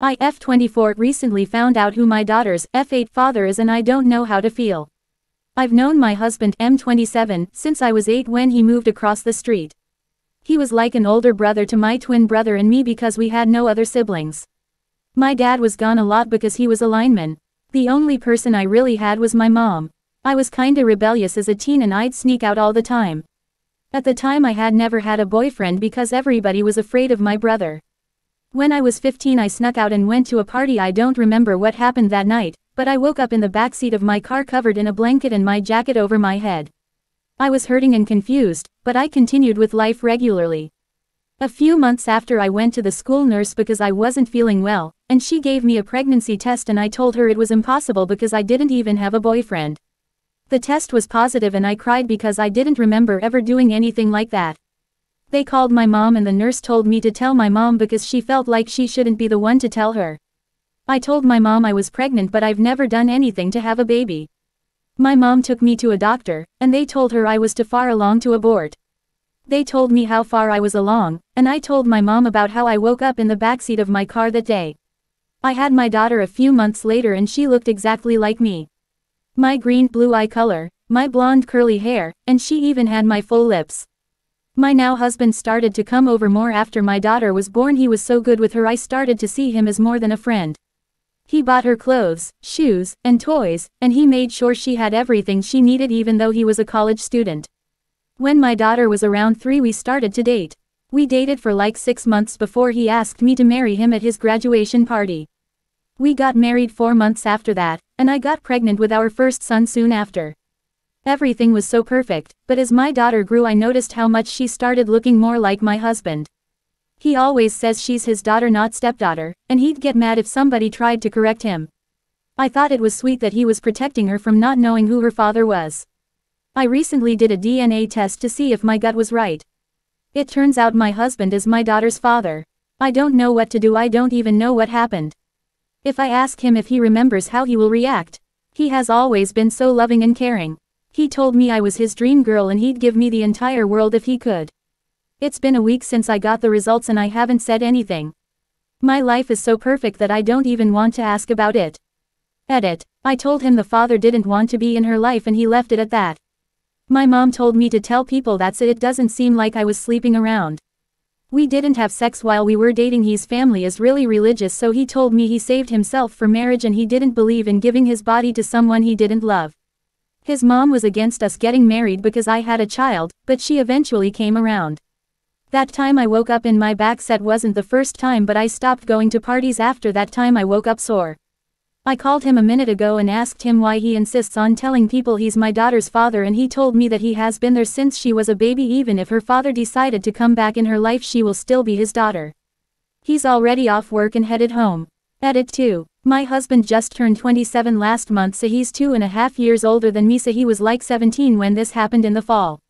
I F24 recently found out who my daughter's F8 father is and I don't know how to feel. I've known my husband M27 since I was 8 when he moved across the street. He was like an older brother to my twin brother and me because we had no other siblings. My dad was gone a lot because he was a lineman. The only person I really had was my mom. I was kinda rebellious as a teen and I'd sneak out all the time. At the time I had never had a boyfriend because everybody was afraid of my brother. When I was 15 I snuck out and went to a party. I don't remember what happened that night, but I woke up in the backseat of my car covered in a blanket and my jacket over my head. I was hurting and confused, but I continued with life regularly. A few months after I went to the school nurse because I wasn't feeling well, and she gave me a pregnancy test and I told her it was impossible because I didn't even have a boyfriend. The test was positive and I cried because I didn't remember ever doing anything like that. They called my mom and the nurse told me to tell my mom because she felt like she shouldn't be the one to tell her. I told my mom I was pregnant but I've never done anything to have a baby. My mom took me to a doctor, and they told her I was too far along to abort. They told me how far I was along, and I told my mom about how I woke up in the backseat of my car that day. I had my daughter a few months later and she looked exactly like me. My green blue eye color, my blonde curly hair, and she even had my full lips. My now husband started to come over more after my daughter was born. He was so good with her I started to see him as more than a friend. He bought her clothes, shoes, and toys, and he made sure she had everything she needed even though he was a college student. When my daughter was around 3 we started to date. We dated for like 6 months before he asked me to marry him at his graduation party. We got married 4 months after that, and I got pregnant with our first son soon after. Everything was so perfect, but as my daughter grew I noticed how much she started looking more like my husband. He always says she's his daughter not stepdaughter, and he'd get mad if somebody tried to correct him. I thought it was sweet that he was protecting her from not knowing who her father was. I recently did a DNA test to see if my gut was right. It turns out my husband is my daughter's father. I don't know what to do. I don't even know what happened. If I ask him if he remembers how he will react. He has always been so loving and caring. He told me I was his dream girl and he'd give me the entire world if he could. It's been a week since I got the results and I haven't said anything. My life is so perfect that I don't even want to ask about it. Edit. I told him the father didn't want to be in her life and he left it at that. My mom told me to tell people that's it. It doesn't seem like I was sleeping around. We didn't have sex while we were dating. His family is really religious, so he told me he saved himself for marriage and he didn't believe in giving his body to someone he didn't love. His mom was against us getting married because I had a child, but she eventually came around. That time I woke up in my back set wasn't the first time, but I stopped going to parties after that time. I woke up sore. I called him a minute ago and asked him why he insists on telling people he's my daughter's father, and he told me that he has been there since she was a baby. Even if her father decided to come back in her life, she will still be his daughter. He's already off work and headed home. Edit 2. My husband just turned 27 last month, so he's 2.5 years older than me, so he was like 17 when this happened in the fall.